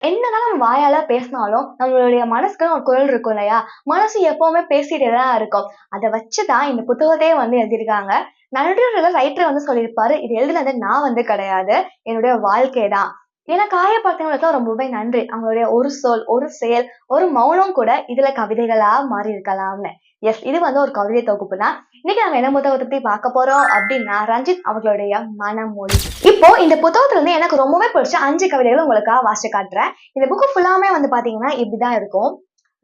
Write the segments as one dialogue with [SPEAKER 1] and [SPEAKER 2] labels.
[SPEAKER 1] என்னதான் நம்ம வாயால பேசினாலும் நம்மளுடைய மனசுக்குன்னு ஒரு குரல் இருக்கும் இல்லையா? மனசு எப்பவுமே பேசிட்டே தான் இருக்கும். அத வச்சுதான் இந்த புத்தகத்தையே எழுதியிருக்காங்க. நடுவுல ரைட்டர் சொல்லியிருப்பாரு, இது எழுதினது நான் கிடையாது. என்னுடைய வாழ்க்கை தான். ஏன்னா காயப்படுத்தினவங்களுக்குலாம் ரொம்பவே நன்றி. அவங்களுடைய ஒரு சொல், ஒரு செயல், ஒரு மௌனம் கூட இதுல கவிதைகளா மாறி இருக்கலாம்னு. எஸ், இது ஒரு கவிதை தொகுப்பு தான். இன்னைக்கு நம்ம என்ன புத்தகத்தை பத்தி பார்க்க போறோம் அப்படின்னா, ரஞ்சித் அவர்களுடைய மனமொழி. இப்போ இந்த புத்தகத்துல இருந்து எனக்கு ரொம்பவே பிடிச்ச 5 கவிதைகள் உங்களுக்காக வாசிச்சு காட்டுறேன். இந்த புக்கு ஃபுல்லாமே பாத்தீங்கன்னா இப்படிதான் இருக்கும்.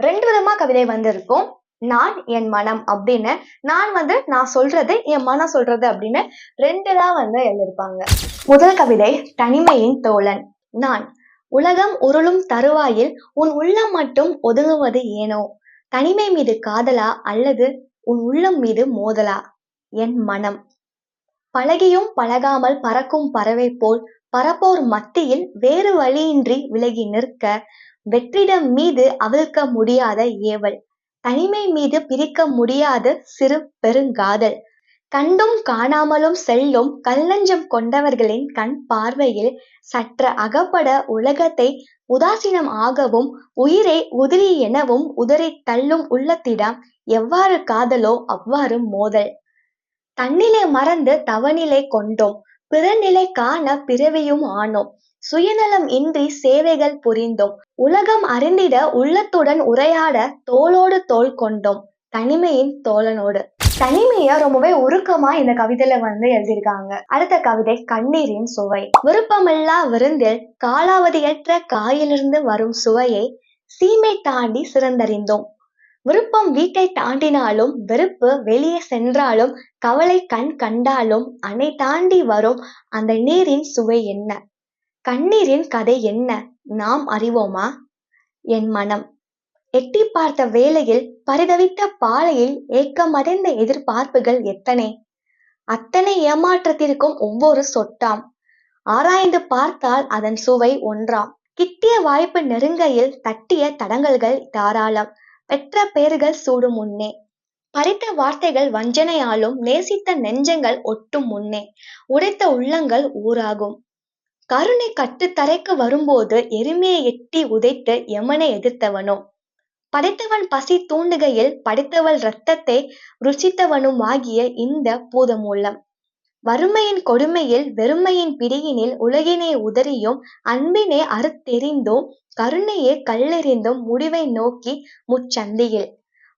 [SPEAKER 1] 2 விதமா கவிதை இருக்கும். நான், என் மனம் அப்படின்னு. நான் நான் சொல்றது, என் மனம் சொல்றது அப்படின்னு 2 தான் எழுதியிருப்பாங்க. முதல் கவிதை தனிமையின் தோழன். நான் உலகம் உருளும் தருவாயில் உன் உள்ளம் மட்டும் ஒதுங்குவது ஏனோ? தனிமை மீது காதலா அல்லது உன் உள்ளம் மீது மோதலா? என் மனம் பழகியும் பழகாமல் பறக்கும் பறவை போல் பரப்போர் மத்தியில் வேறு வழியின்றி விலகி நிற்க, வெற்றிடம் மீது அவிழ்க்க முடியாத ஏவல், தனிமை மீது பிரிக்க முடியாத சிறு பெருங்காதல், கண்டும் காணாமலும் செல்லும் கல்லஞ்சம் கொண்டவர்களின் கண் பார்வையில் சற்று அகப்பட உலகத்தை உதாசீனம் ஆகவும் உயிரை உதிரி எனவும் உதறி தள்ளும் உள்ளத்திடம் எவ்வாறு காதலோ அவ்வாறு மோதல், தன்னிலை மறந்து தவநிலை கொண்டோம், பிறநிலை காண பிறவியும் ஆனோம், சுயநலம் இன்றி சேவைகள் புரிந்தோம், உலகம் அறிந்திட உள்ளத்துடன் உரையாட தோளோடு தோள் கொண்டோம், தனிமையின் தோழனோடு. தனிமைய ரொம்பவே உருக்கமா இந்த கவிதையில எழுதியிருக்காங்க. அடுத்த கவிதை கண்ணீரின் சுவை. விருப்பமில்லா விருந்தில் காலாவதியற்ற காயிலிருந்து வரும் சுவையை சீமை தாண்டி சிறந்தறிந்தோம். விருப்பம் வீட்டை தாண்டினாலும் வெறுப்பு வெளியே சென்றாலும் கவலை கண் கண்டாலும் அணை தாண்டி வரும் அந்த நீரின் சுவை என்ன? கண்ணீரின் கதை என்ன? நாம் அறிவோமா? என் மனம் எட்டி பார்த்த வேளையில் பரிதவித்த பாலையில் ஏக்கமடைந்த எதிர்பார்ப்புகள் எத்தனை, அத்தனை ஏமாற்றத்திற்கும் ஒவ்வொரு சொட்டாம். ஆராய்ந்து பார்த்தால் அதன் சுவை ஒன்றாம். கிட்டிய வாய்ப்பு நெருங்கையில் தட்டிய தடங்கல்கள் தாராளம். பெற்ற பெயர்கள் சூடும் முன்னே, பறித்த வார்த்தைகள் வஞ்சனையாலும் நேசித்த நெஞ்சங்கள் ஒட்டும் முன்னே, உடைத்த உள்ளங்கள் ஊராகும். கருணை கட்டுத்தரைக்கு வரும்போது எருமையை எட்டி உதைத்து யமனை எதிர்த்தவனோ, படைத்தவன் பசி தூண்டுகையில் படைத்தவள் இரத்தத்தை ருசித்தவனும் ஆகிய இந்த பூதமூலம், வறுமையின் கொடுமையில் வெறுமையின் பிடியினில் உலகினை உதறியும் அன்பினை அறுத்தெறிந்தும் கருணையை கல்லெறிந்தும் முடிவை நோக்கி முச்சந்தியில்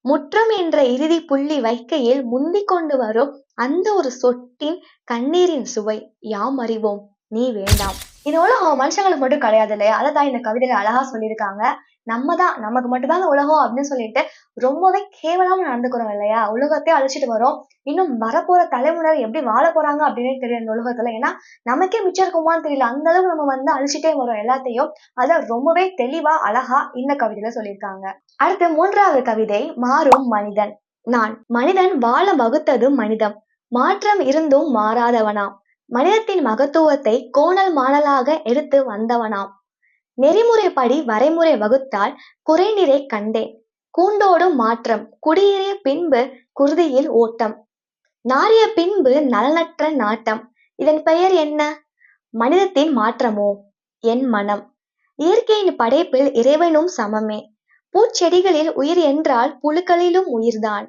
[SPEAKER 1] முற்றம் என்ற இறுதி புள்ளி வைக்கையில் முந்திக் கொண்டு வரும் அந்த ஒரு சொட்டின் கண்ணீரின் சுவை யாம் அறிவோம், நீ வேண்டாம். இந்த உலகம் மனுஷங்களுக்கு மட்டும் கிடையாது இல்லையா? அதான் இந்த கவிதையில அழகா சொல்லியிருக்காங்க. நமக்கு மட்டும்தான் இந்த உலகம் அப்படின்னு சொல்லிட்டு ரொம்பவே கேவலமா நடந்துக்கிறோம் இல்லையா? உலகத்தையே அழிச்சிட்டு வரோம். இன்னும் வரப்போற தலைமுறை எப்படி வாழ போறாங்க அப்படின்னு தெரியல இந்த உலகத்துல. ஏன்னா நமக்கே மிச்சம் இருக்குமான்னு தெரியல. அந்த அளவுக்கு நம்ம அழிச்சிட்டே வரோம் எல்லாத்தையும். அத ரொம்பவே தெளிவா அழகா இந்த கவிதையில சொல்லியிருக்காங்க. அடுத்து 3வது கவிதை மாறும் மனிதன். நான் மனிதன் வாழ வகுத்தது மனிதம், மாற்றம் இருந்தும் மாறாதவனாம், மனிதத்தின் மகத்துவத்தை கோணல் மாணலாக எடுத்து வந்தவனாம், நெறிமுறைப்படி வரைமுறை வகுத்தால் குறைநிறை கண்டேன், கூண்டோடும் மாற்றம் குடியேறிய பின்பு குருதியில் ஓட்டம், நாறிய பின்பு நலனற்ற நாட்டம், இதன் பெயர் என்ன? மனிதத்தின் மாற்றமோ? என் மனம் இயற்கையின் படைப்பில் இறைவனும் சமமே, பூச்செடிகளில் உயிர் என்றால் புழுக்களிலும் உயிர்தான்,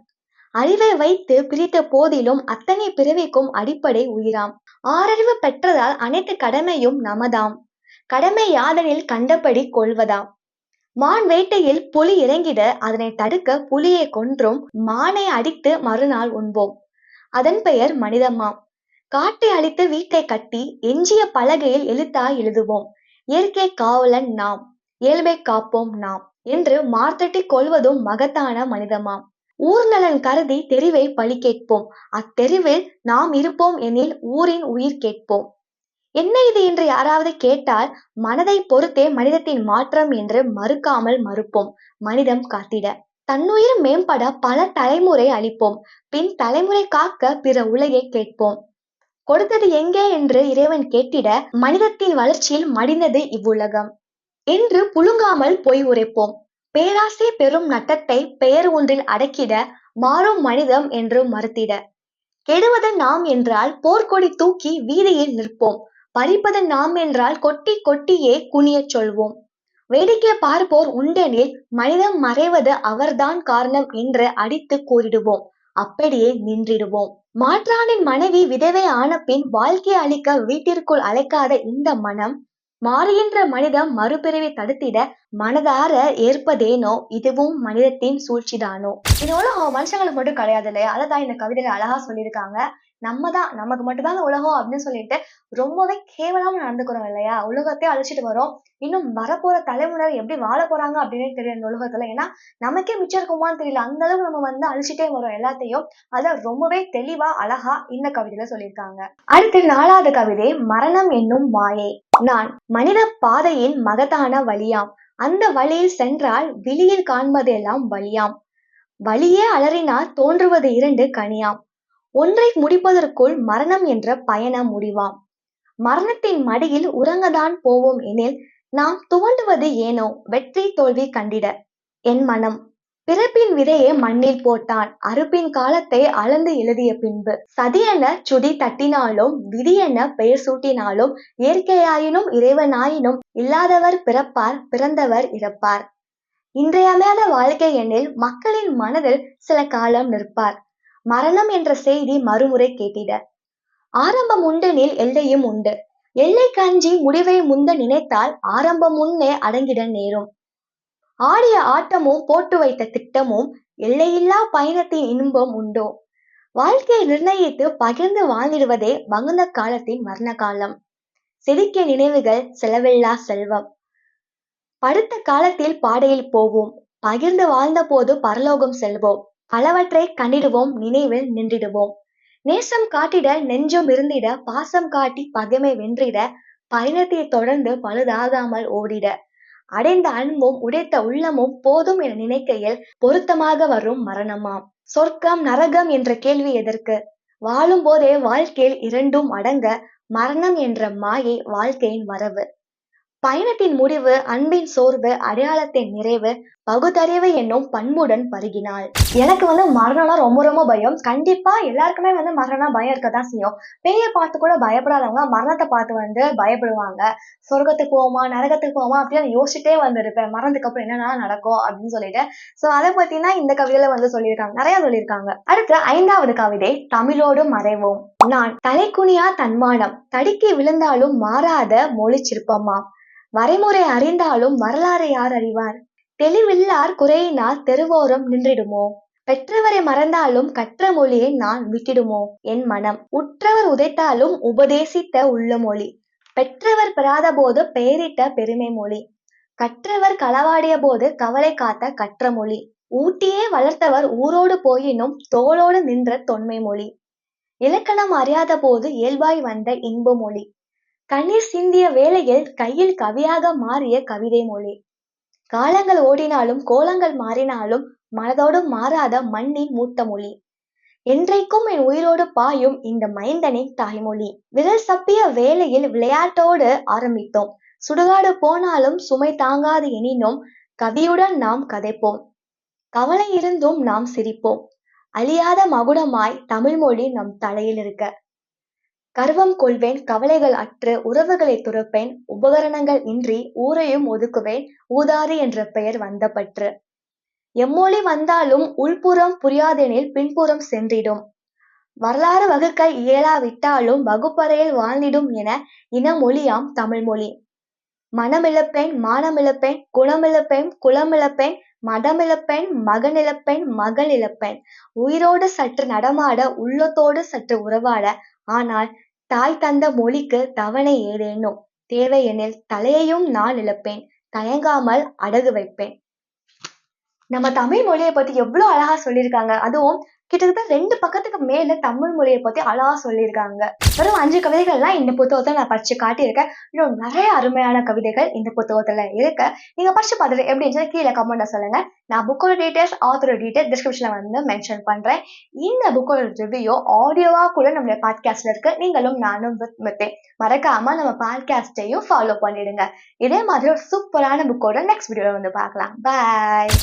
[SPEAKER 1] அறிவை வைத்து பிரித்த போதிலும் அத்தனை பிறவிக்கும் அடிப்படை உயிராம், ஆறறிவு பெற்றதால் அனைத்து கடமையும் நமதாம், கடமை யாதனில் கண்டபடி கொள்வதாம், மான் வேட்டையில் புலி இறங்கிட அதனை தடுக்க புலியை கொன்றும் மானை அடித்து மறுநாள் உண்போம், அதன் பெயர் மனிதமாம், காட்டை அழித்து வீட்டை கட்டி எஞ்சிய பலகையில் எழுத்தாய் எழுதுவோம், இயற்கை காவலன் நாம், இயல்பை காப்போம் நாம் என்று மார்த்தட்டி கொள்வதும் மகத்தான மனிதமாம், ஊர் நலன் கருதி தெரிவை பழி கேட்போம், அத்தெருவில் நாம் இருப்போம் எனில் ஊரின் உயிர் கேட்போம், என்ன இது என்று யாராவது கேட்டால் மனதை பொறுத்தே மனிதத்தின் மாற்றம் என்று மறுக்காமல் மறுப்போம், மனிதம் காத்திட, தன்னுயிர் மேம்பட பல தலைமுறை அளிப்போம், பின் தலைமுறை காக்க பிற உலகை கேட்போம், கொடுத்தது எங்கே என்று இறைவன் கேட்டிட மனிதத்தின் வளர்ச்சியில் மடிந்தது இவ்வுலகம் என்று புழுங்காமல் பொய் உரைப்போம், பேராசை பெரும் நட்டத்தை பெயர் ஒன்றில் அடக்கிட மாறும் மனிதம் என்று மறுத்திட, கெடுவது நாம் என்றால் போர்க்கொடி தூக்கி வீதியில் நிற்போம், பறிப்பது நாம் என்றால் கொட்டி கொட்டியே குனியச் சொல்வோம், வேடிக்கை பார்ப்போர் உண்டெனில் மனிதம் மறைவது அவர்தான் காரணம் என்று அடித்து கூறிடுவோம். அப்படியே நின்றிடுவோம். மாற்றானின் மனைவி விதவை ஆன பின் வாழ்க்கை அளிக்க வீட்டிற்குள் அழைக்காத இந்த மனம் மாறுகின்ற மனிதம் மறுபிறவி தடுத்திட மனதார ஏற்பதேனோ இதுவும் மனிதத்தின் சூழ்ச்சிதானோ. இந்த உலகம் மனுஷங்களுக்கு மட்டும் கிடையாது இல்லையா? அதான் இந்த கவிதையில அழகா சொல்லியிருக்காங்க. நமக்கு மட்டும்தான் உலகம் அப்படின்னு சொல்லிட்டு ரொம்பவே கேவலமா நடந்துக்கிறோம் இல்லையா? உலகத்தையே அழிச்சிட்டு வரோம். இன்னும் வரப்போற தலைமுறை எப்படி வாழ போறாங்க அப்படின்னு தெரியும் இந்த உலகத்துல. ஏன்னா நமக்கே மிச்சம் இருக்குமான்னு தெரியல. அந்த அளவுக்கு நம்ம அழிச்சிட்டே வரோம் எல்லாத்தையும். அத ரொம்பவே தெளிவா அழகா இந்த கவிதையில சொல்லியிருக்காங்க. அடுத்து 4வது கவிதை மரணம் என்னும் மாயை. நான் மனித பாதையின் மகத்தான வழியாம். அந்த வழியில் சென்றால் விழியில் காண்பதெல்லாம் வழியாம். வழியே அலறினால் தோன்றுவது 2 கனியாம். ஒன்றை முடிப்பதற்குள் மரணம் என்ற பயணம் முடிவாம். மரணத்தின் மடியில் உறங்கதான் போவோம் எனில் நாம் துவண்டுவது ஏனோ வெற்றி தோல்வி கண்டிட. என் மனம் பிறப்பின் விதையை மண்ணில் போட்டான். அறுப்பின் காலத்தை அளந்து எழுதிய பின்பு சதியென சுடி தட்டினாலும் விதியென பெயர் சூட்டினாலும் இயற்கையாயினும் இறைவனாயினும் இல்லாதவர் பிறப்பார், பிறந்தவர் இறப்பார். இன்றையமையாத வாழ்க்கை எண்ணில் மக்களின் மனதில் சில காலம் நிற்பார். மரணம் என்ற செய்தி மறுமுறை கேட்டிட. ஆரம்பம் உண்டெனில் எல்லையும் உண்டு. எல்லை கஞ்சி முடிவை முந்த நினைத்தால் ஆரம்பம் முன்னே அடங்கிட நேரும். ஆடிய ஆட்டமும் போட்டு வைத்த திட்டமும் எல்லையில்லா பயணத்தின் இன்பம் உண்டோ. வாழ்க்கையை நிர்ணயித்து பகிர்ந்து வாழ்ந்திடுவதே மகுந்த காலத்தின் மரண காலம். செதுக்கிய நினைவுகள் செலவில்லா செல்வம். படுத்த காலத்தில் பாடையில் போவோம். பகிர்ந்து வாழ்ந்த போது பரலோகம் செல்வோம். பலவற்றை கண்டிடுவோம், நினைவில் நின்றிடுவோம். நேசம் காட்டிட நெஞ்சம் இருந்திட, பாசம் காட்டி பகைமை வென்றிட, பயணத்தை தொடர்ந்து பழுதாகாமல் ஓடிட. அடைந்த அன்பும் உடைத்த உள்ளமும் போதும் என நினைக்கையில் பொருத்தமாக வரும் மரணமாம். சொர்க்கம் நரகம் என்ற கேள்வி எதற்கு? வாழும் போதே வாழ்க்கையில் 2ம் அடங்க மரணம் என்ற மாயை வாழ்க்கையின் வரவு. பயணத்தின் முடிவு அன்பின் சோர்வு, அடையாளத்தின் நிறைவு, பகுத்தறிவு என்னும் பண்புடன் பருகினாள். எனக்கு மரணம்னா ரொம்ப ரொம்ப பயம். கண்டிப்பா எல்லாருக்குமே மரணம் பயம் இருக்கதான் செய்யும். பேயை பார்த்து கூட பயப்படாதவங்க மரணத்தை பார்த்து பயப்படுவாங்க. சொர்க்கத்துக்கு போவோமா நரகத்துக்கு போவோமா அப்படின்னு யோசிச்சுட்டே இருப்பேன். மரணத்துக்கு அப்புறம் என்னென்ன நடக்கும் அப்படின்னு சொல்லிட்டு. சோ அதை பத்தினா இந்த கவிதையில சொல்லியிருக்காங்க, நிறைய சொல்லியிருக்காங்க. அடுத்து 5வது கவிதை தமிழோடு மறைவோம். நான் தலைக்குனியா தன்மானம் தடுக்கி விழுந்தாலும் மாறாத மொழி சிற்பமாம். வரைமுறை அறிந்தாலும் வரலாறு யார் அறிவார்? தெளிவில்லார் குறையினால் தெருவோரம் நின்றிடுமோ. பெற்றவரை மறந்தாலும் கற்ற மொழியை நான் விட்டிடுமோ. என் மனம் உற்றவர் உதைத்தாலும் உபதேசித்த உள்ள மொழி. பெற்றவர் பெறாத போது பெயரிட்ட பெருமை மொழி. கற்றவர் களவாடிய போது கவலை காத்த கற்ற மொழி. ஊட்டியே வளர்த்தவர் ஊரோடு போயினும் தோளோடு நின்ற தொன்மை மொழி. இலக்கணம் அறியாத போது இயல்பாய் வந்த இன்ப மொழி. கண்ணீர் சிந்திய வேளையில் கையில் கவியாக மாறிய கவிதை மொழி. காலங்கள் ஓடினாலும் கோலங்கள் மாறினாலும் மனதோடு மாறாத மண்ணின் மூத்த மொழி. என்றைக்கும் என் உயிரோடு பாயும் இந்த மைந்தனின் தாய்மொழி. விரல் சப்பிய வேளையில் விளையாட்டோடு ஆரம்பித்தோம். சுடுகாடு போனாலும் சுமை தாங்காது எனினும் கவியுடன் நாம் கதைப்போம். கவலை இருந்தும் நாம் சிரிப்போம். அழியாத மகுடமாய் தமிழ்மொழி நம் தலையில் இருக்க. கர்வம் கொள்வேன் கவலைகள் அற்று உறவுகளை துறப்பேன். உபகரணங்கள் இன்றி ஊரையும் ஒதுக்குவேன். ஊதாரி என்ற பெயர் வந்த பற்று. எம்மொழி வந்தாலும் உள்புறம் புரியாதெனில் பின்புறம் சென்றிடும். வரலாறு வகுக்க இயலாவிட்டாலும் வகுப்பறையில் வாழ்ந்திடும் என இனமொழியாம் தமிழ்மொழி. மனமிழப்பேன் மானமிழப்பேன் குணமிழப்பேன் குலமிழப்பேன் மதமிழப்பேன் மகனிழப்பேன் மகள் இழப்பேன். உயிரோடு சற்று நடமாட உள்ளத்தோடு சற்று உறவாட. ஆனால் தாய் தந்த மொழிக்கு தவணை ஏதேனும் தேவை எனில் தலையையும் நான் இழப்பேன். தயங்காமல் அடகு வைப்பேன். நம்ம தமிழ் மொழியை பத்தி எவ்வளவு அழகா சொல்லியிருக்காங்க. அதுவும் கிட்டத்தட்ட 2 பக்கத்துக்கு மேல தமிழ் மொழியை பத்தி அழகா சொல்லியிருக்காங்க. வெறும் 5 கவிதைகள்லாம் இந்த புத்தகத்தை நான் படிச்சு காட்டியிருக்கேன். இன்னும் நிறைய அருமையான கவிதைகள் இந்த புத்தகத்துல இருக்கு. நீங்க படிச்சு பார்த்துட்டு எப்படி இருந்துச்சு கீழே கமெண்ட்ல சொல்லுங்க. நான் புக்கோட டீடைல்ஸ் ஆத்தரோட டீடைல்ஸ் டிஸ்கிரிப்ஷன்ல மென்ஷன் பண்றேன். இந்த புக்கோட ரிவ்யூ ஆடியோவா கூட நம்மளுடைய பாட்காஸ்ட்ல இருக்கு. நீங்களும் நானும் மறக்காம நம்ம பாட்காஸ்டையும் ஃபாலோ பண்ணிடுங்க. இதே மாதிரி ஒரு சூப்பரான புக்கோட நெக்ஸ்ட் வீடியோல பார்க்கலாம். பாய்.